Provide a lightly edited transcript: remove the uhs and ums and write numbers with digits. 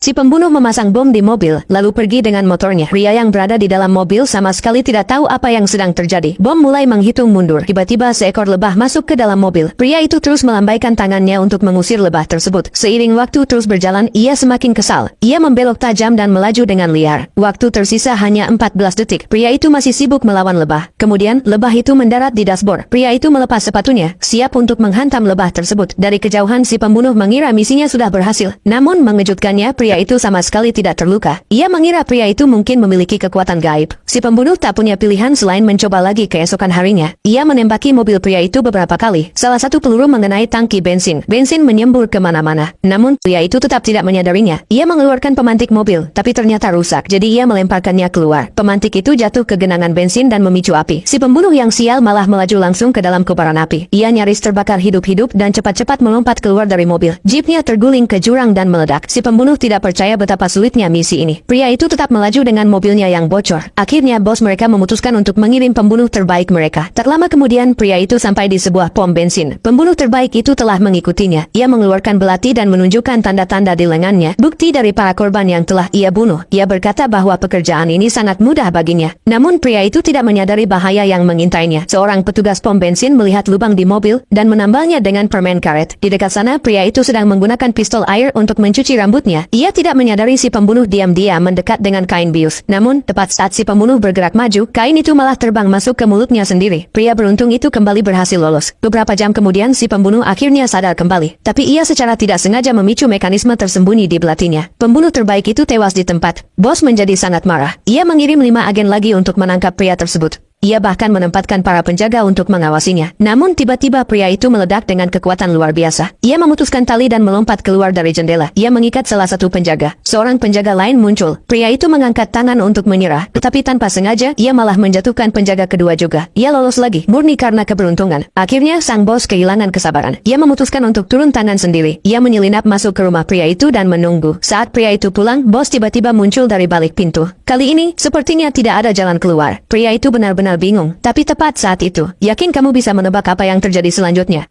Si pembunuh memasang bom di mobil, lalu pergi dengan motornya. Pria yang berada di dalam mobil sama sekali tidak tahu apa yang sedang terjadi. Bom mulai menghitung mundur. Tiba-tiba seekor lebah masuk ke dalam mobil. Pria itu terus melambaikan tangannya untuk mengusir lebah tersebut. Seiring waktu terus berjalan, ia semakin kesal. Ia membelok tajam dan melaju dengan liar. Waktu tersisa hanya 14 detik. Pria itu masih sibuk melawan lebah. Kemudian, lebah itu mendarat di dashboard. Pria itu melepas sepatunya, siap untuk menghantam lebah tersebut. Dari kejauhan si pembunuh mengira misinya sudah berhasil. Namun mengejutkannya, pria itu sama sekali tidak terluka. Ia mengira pria itu mungkin memiliki kekuatan gaib. Si pembunuh tak punya pilihan selain mencoba lagi keesokan harinya. Ia menembaki mobil pria itu beberapa kali. Salah satu peluru mengenai tangki bensin. Bensin menyembur kemana-mana. Namun, pria itu tetap tidak menyadarinya. Ia mengeluarkan pemantik mobil, tapi ternyata rusak. Jadi ia melemparkannya keluar. Pemantik itu jatuh ke genangan bensin dan memicu api. Si pembunuh yang sial malah melaju langsung ke dalam kobaran api. Ia nyaris terbakar hidup-hidup dan cepat-cepat melompat keluar dari mobil. Jeepnya terguling ke jurang dan meledak. Si pembunuh tidak percaya betapa sulitnya misi ini. Pria itu tetap melaju dengan mobilnya yang bocor. Akhirnya bos mereka memutuskan untuk mengirim pembunuh terbaik mereka. Tak lama kemudian pria itu sampai di sebuah pom bensin. Pembunuh terbaik itu telah mengikutinya. Ia mengeluarkan belati dan menunjukkan tanda-tanda di lengannya, bukti dari para korban yang telah ia bunuh. Ia berkata bahwa pekerjaan ini sangat mudah baginya. Namun pria itu tidak menyadari bahaya yang mengintainya. Seorang petugas pom bensin melihat lubang di mobil dan menambalnya dengan permen karet. Di dekat sana pria itu sedang menggunakan pistol air untuk mencuci rambutnya. Ia tidak menyadari si pembunuh diam-diam mendekat dengan kain bius. Namun, tepat saat si pembunuh bergerak maju, kain itu malah terbang masuk ke mulutnya sendiri. Pria beruntung itu kembali berhasil lolos. Beberapa jam kemudian si pembunuh akhirnya sadar kembali. Tapi ia secara tidak sengaja memicu mekanisme tersembunyi di belatinya. Pembunuh terbaik itu tewas di tempat. Bos menjadi sangat marah. Ia mengirim 5 agen lagi untuk menangkap pria tersebut. Ia bahkan menempatkan para penjaga untuk mengawasinya. Namun tiba-tiba pria itu meledak dengan kekuatan luar biasa. Ia memutuskan tali dan melompat keluar dari jendela. Ia mengikat salah satu penjaga. Seorang penjaga lain muncul. Pria itu mengangkat tangan untuk menyerah. Tetapi tanpa sengaja, ia malah menjatuhkan penjaga kedua juga. Ia lolos lagi, murni karena keberuntungan. Akhirnya sang bos kehilangan kesabaran. Ia memutuskan untuk turun tangan sendiri. Ia menyelinap masuk ke rumah pria itu dan menunggu. Saat pria itu pulang, bos tiba-tiba muncul dari balik pintu. Kali ini, sepertinya tidak ada jalan keluar. Pria itu benar-benar bingung. Tapi tepat saat itu, yakin kamu bisa menebak apa yang terjadi selanjutnya?